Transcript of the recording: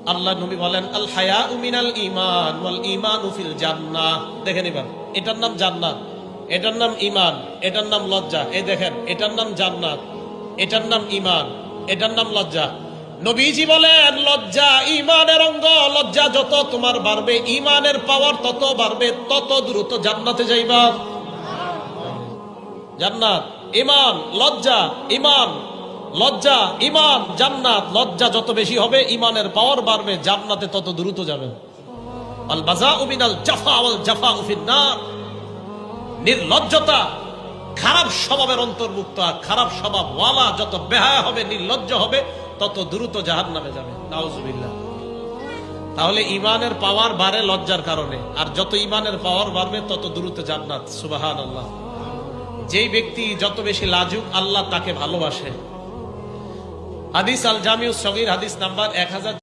আল্লাহ নবী বলেন আল হায়াউ মিনাল ঈমান ওয়াল ঈমানু ফিল জান্নাহ। দেখেন এবার, এটার নাম জান্নাত, এটার নাম ঈমান, এটার নাম লজ্জা। এই দেখেন, এটার নাম জান্নাত, এটার নাম ঈমান, এটার নাম লজ্জা। নবীজি বলেন লজ্জা ঈমানের অঙ্গ। লজ্জা যত তোমার বাড়বে, ঈমানের পাওয়ার তত বাড়বে, তত দ্রুত জান্নাতে যাইবা। জান্নাত, ঈমান, লজ্জা, ঈমান, লজ্জা, ঈমান, জান্নাত। লজ্জা যত বেশি হবে, ঈমানের পাওয়ার বাড়বে, জান্নাতে তত দ্রুত যাবেন। আল বাযাউ মিনাল জাফা ওয়াল জাফাউ ফিন নার। নির্লজ্জতা খারাপ স্বভাবের অন্তর্ভুক্ত। আর খারাপ স্বভাব ওয়ালা যত বেহায়া হবে, নির্লজ্জ হবে, তত দ্রুত জাহান্নামে যাবে। নাউজুবিল্লাহ। তাহলে ঈমানের পাওয়ার বাড়ে লজ্জার কারণে, আর যত ঈমানের পাওয়ার বাড়বে তত দ্রুত জান্নাত। সুবহানাল্লাহ। যেই ব্যক্তি যত বেশি লাজুক, আল্লাহ তাকে ভালোবাসে। হাদিস আল জামিউস সগীর, হাদিস নাম্বার 1000।